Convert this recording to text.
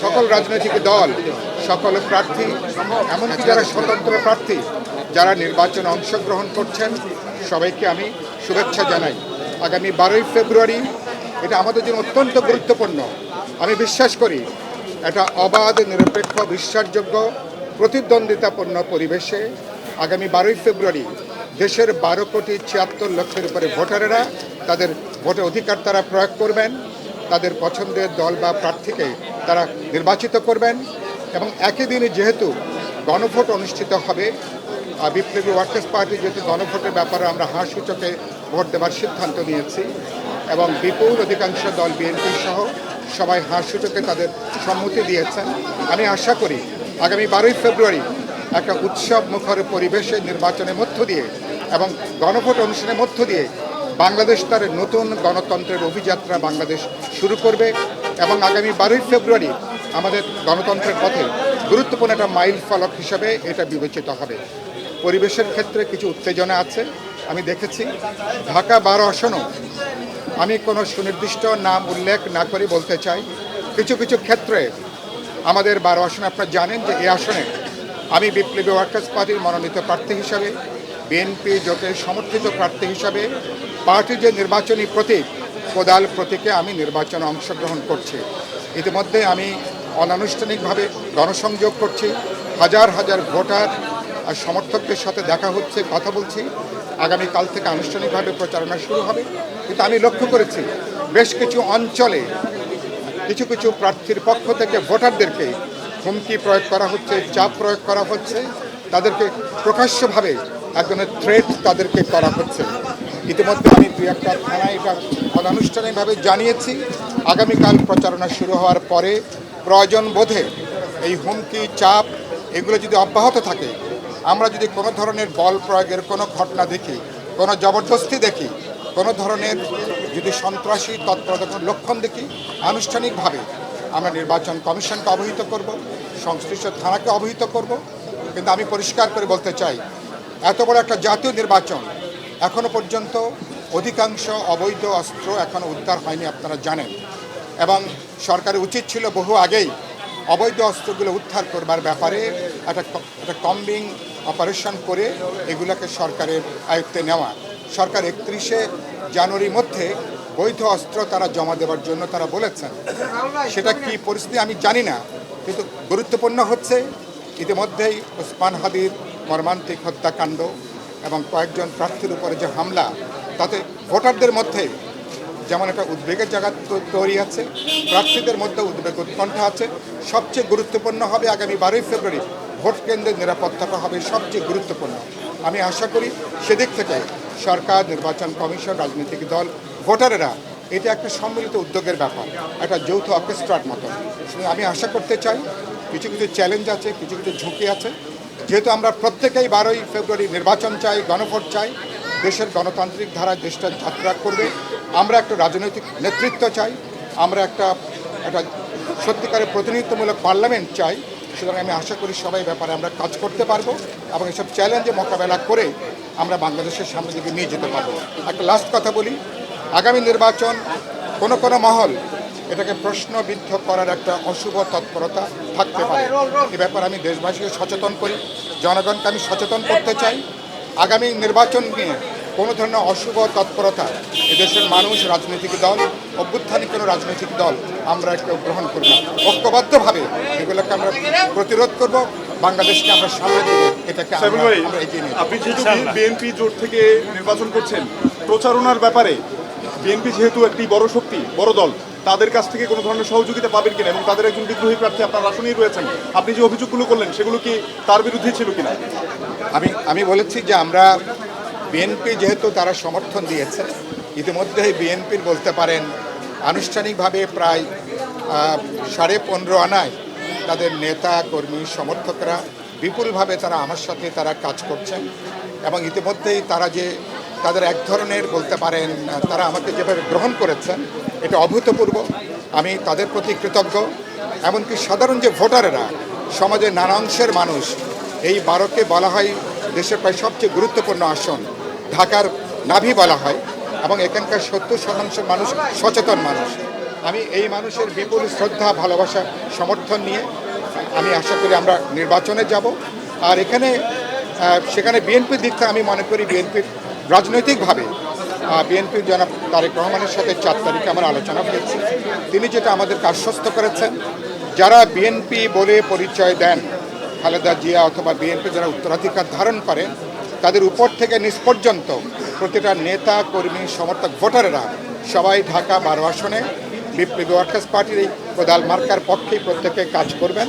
সকল রাজনৈতিক দল, সকল প্রার্থী, এমনকি যারা স্বতন্ত্র প্রার্থী যারা নির্বাচনে অংশগ্রহণ করছেন, সবাইকে আমি শুভেচ্ছা জানাই। আগামী 12ই ফেব্রুয়ারি এটা আমাদের জন্য অত্যন্ত গুরুত্বপূর্ণ। আমি বিশ্বাস করি এটা অবাধ, নিরপেক্ষ, বিশ্বাসযোগ্য, প্রতিদ্বন্দ্বিতাপূর্ণ পরিবেশে আগামী 12ই ফেব্রুয়ারি দেশের 12,76,00,000 উপরে ভোটারেরা তাদের ভোটের অধিকার তারা প্রয়োগ করবেন, তাদের পছন্দের দল বা প্রার্থীকে তারা নির্বাচিত করবেন। এবং একই দিনে যেহেতু গণভোট অনুষ্ঠিত হবে, বিপ্লবী ওয়ার্কার্স পার্টি যেহেতু গণভোটের ব্যাপারে আমরা হাঁ সূচকে ভোট দেওয়ার সিদ্ধান্ত নিয়েছি এবং বিপুল অধিকাংশ দল বিএনপি সহ সবাই হাঁ সূচকে তাদের সম্মতি দিয়েছেন। আমি আশা করি আগামী 12ই ফেব্রুয়ারি একটা উৎসব মুখর পরিবেশে নির্বাচনের মধ্য দিয়ে এবং গণভোট অনুষ্ঠানের মধ্য দিয়ে বাংলাদেশ তার নতুন গণতন্ত্রের অভিযাত্রা বাংলাদেশ শুরু করবে এবং আগামী 12ই ফেব্রুয়ারি আমাদের গণতন্ত্রের পথে গুরুত্বপূর্ণ একটা মাইল ফলক হিসাবে এটা বিবেচিত হবে। পরিবেশের ক্ষেত্রে কিছু উত্তেজনা আছে, আমি দেখেছি। ঢাকা 12 আসনও আমি কোনো সুনির্দিষ্ট নাম উল্লেখ না করে বলতে চাই, কিছু কিছু ক্ষেত্রে আমাদের 12 আসনে আপনারা জানেন যে এই আসনে আমি বিপ্লবী ওয়ার্কার্স পার্টির মনোনীত প্রার্থী হিসাবে, বিএনপি জোটের সমর্থিত প্রার্থী হিসাবে পার্টির যে নির্বাচনী প্রতীক কোদাল প্রতীকে আমি নির্বাচনে অংশগ্রহণ করছি। ইতিমধ্যে আমি অনানুষ্ঠানিকভাবে গণসংযোগ করছি, হাজার হাজার ভোটার আর সমর্থকদের সাথে দেখা হচ্ছে, কথা বলছি। আগামীকাল থেকে আনুষ্ঠানিকভাবে প্রচারণা শুরু হবে। কিন্তু আমি লক্ষ্য করেছি বেশ কিছু অঞ্চলে কিছু কিছু প্রার্থীর পক্ষ থেকে ভোটারদেরকে হুমকি প্রয়োগ করা হচ্ছে, চাপ প্রয়োগ করা হচ্ছে, তাদেরকে প্রকাশ্যভাবে এক ধরনের থ্রেট তাদেরকে করা হচ্ছে। ইতিমধ্যে আমি দুই একটা থানায় এটা অনানুষ্ঠানিকভাবে জানিয়েছি। আগামীকাল প্রচারণা শুরু হওয়ার পরে প্রয়োজন বোধে এই হুমকি, চাপ এগুলো যদি অব্যাহত থাকে, আমরা যদি কোনো ধরনের বল প্রয়োগের কোনো ঘটনা দেখি, কোনো জবরদস্তি দেখি, কোনো ধরনের যদি সন্ত্রাসী তৎপরতার কোনো লক্ষণ দেখি, আনুষ্ঠানিকভাবে আমরা নির্বাচন কমিশনকে অবহিত করব, সংশ্লিষ্ট থানাকে অবহিত করব। কিন্তু আমি পরিষ্কার করে বলতে চাই, এত বড় একটা জাতীয় নির্বাচন, এখনও পর্যন্ত অধিকাংশ অবৈধ অস্ত্র এখনও উদ্ধার হয়নি, আপনারা জানেন। এবং সরকারের উচিত ছিল বহু আগেই অবৈধ অস্ত্রগুলো উদ্ধার করবার ব্যাপারে একটা কম্বিং অপারেশন করে এগুলোকে সরকারের আয়ত্তে নেওয়া। সরকার 31শে জানুয়ারির মধ্যে বৈধ অস্ত্র তারা জমা দেওয়ার জন্য তারা বলেছেন। সেটা কি পরিস্থিতি আমি জানি না, কিন্তু গুরুত্বপূর্ণ হচ্ছে ইতিমধ্যেই ওসমান হাদির মর্মান্তিক হত্যাকাণ্ড এবং কয়েকজন প্রার্থীর উপরে যে হামলা, তাতে ভোটারদের মধ্যে যেমন একটা উদ্বেগের জায়গা তৈরি আছে, প্রার্থীদের মধ্যে উদ্বেগ উৎকণ্ঠা আছে। সবচেয়ে গুরুত্বপূর্ণ হবে আগামী 12ই ফেব্রুয়ারি ভোট কেন্দ্রের নিরাপত্তাটা হবে সবচেয়ে গুরুত্বপূর্ণ। আমি আশা করি সেদিক থেকে সরকার, নির্বাচন কমিশন, রাজনৈতিক দল, ভোটারেরা এটা একটা সম্মিলিত উদ্যোগের ব্যাপার, একটা যৌথ অর্কেস্ট্রার মতো। আমি আশা করতে চাই কিছু কিছু চ্যালেঞ্জ আছে, কিছু কিছু ঝুঁকি আছে। যেহেতু আমরা প্রত্যেকেই 12ই ফেব্রুয়ারি নির্বাচন চাই, গণভোট চাই, দেশের গণতান্ত্রিক ধারায় দেশটা যাত্রা করবে, আমরা একটা রাজনৈতিক নেতৃত্ব চাই, আমরা একটা সত্যিকারের প্রতিনিধিত্বমূলক পার্লামেন্ট চাই। সুতরাং আমি আশা করি সবাই ব্যাপারে আমরা কাজ করতে পারবো এবং এসব চ্যালেঞ্জে মোকাবেলা করে আমরা বাংলাদেশের সামনের দিকে নিয়ে যেতে পারবো। একটা লাস্ট কথা বলি, আগামী নির্বাচন কোনো কোনো মহল এটাকে প্রশ্নবিদ্ধ করার একটা অশুভ তৎপরতা থাকতে পারে। এ ব্যাপারে আমি দেশবাসীকে সচেতন করি, জনগণকে আমি সচেতন করতে চাই। আগামী নির্বাচন নিয়ে কোনো ধরনের অশুভ তৎপরতা এদেশের মানুষ, রাজনৈতিক দল, অভ্যুত্থানিক কোনো রাজনৈতিক দল আমরা কেউ গ্রহণ করব না। ঐক্যবদ্ধভাবে এগুলোকে আমরা প্রতিরোধ করব, বাংলাদেশকে আমরা সামনে দেবো, এটাকে আমরা এগিয়ে নিয়ে। আপনি যেহেতু বিএনপি জোট থেকে নির্বাচন করছেন, প্রচারণার ব্যাপারে বিএনপি যেহেতু একটি বড় শক্তি, বড় দল, তাদের কাছ থেকে কোনো ধরনের সহযোগিতা পাবেন কিনা এবং তাদের একজন বিদ্রোহী প্রার্থী আপনার আসনেই রয়েছেন, আপনি যে অভিযোগগুলো করলেন সেগুলো কি তার বিরুদ্ধে ছিল কিনা? আমি বলেছি যে আমরা বিএনপি যেহেতু তারা সমর্থন দিয়েছে, ইতিমধ্যেই বিএনপির বলতে পারেন আনুষ্ঠানিকভাবে প্রায় 15.5 আনায় তাদের নেতা, কর্মী, সমর্থকরা বিপুলভাবে তারা আমার সাথে তারা কাজ করছেন এবং ইতিমধ্যেই তারা যে তাদের এক ধরনের বলতে পারেন তারা আমাকে যেভাবে গ্রহণ করেছেন এটা অভূতপূর্ব। আমি তাদের প্রতি কৃতজ্ঞ। এমনকি সাধারণ যে ভোটারেরা, সমাজের নানা অংশের মানুষ, এই 12কে বলা হয় দেশের প্রায় সবচেয়ে গুরুত্বপূর্ণ আসন, ঢাকার নাভি বলা হয় এবং এখানকার 70% মানুষ সচেতন মানুষ। আমি এই মানুষের বিপুল শ্রদ্ধা ভালোবাসা সমর্থন নিয়ে আমি আশা করি আমরা নির্বাচনে যাব। আর এখানে সেখানে বিএনপির দিক থেকে আমি মনে করি বিএনপির রাজনৈতিকভাবে বিএনপির জনাব তারেক রহমানের সাথে 4 তারিখে আমার আলোচনা হয়েছে। তিনি যেটা আমাদেরকে আশ্বস্ত করেছেন, যারা বিএনপি বলে পরিচয় দেন, খালেদা জিয়া অথবা বিএনপি যারা উত্তরাধিকার ধারণ করেন, তাদের উপর থেকে নিচ পর্যন্ত প্রতিটা নেতা কর্মী সমর্থক ভোটারেরা সবাই ঢাকা 12 আসনে বিপ্লবী ওয়ার্কার্স পার্টির এই কোদাল মার্কার পক্ষেই প্রত্যেকে কাজ করবেন।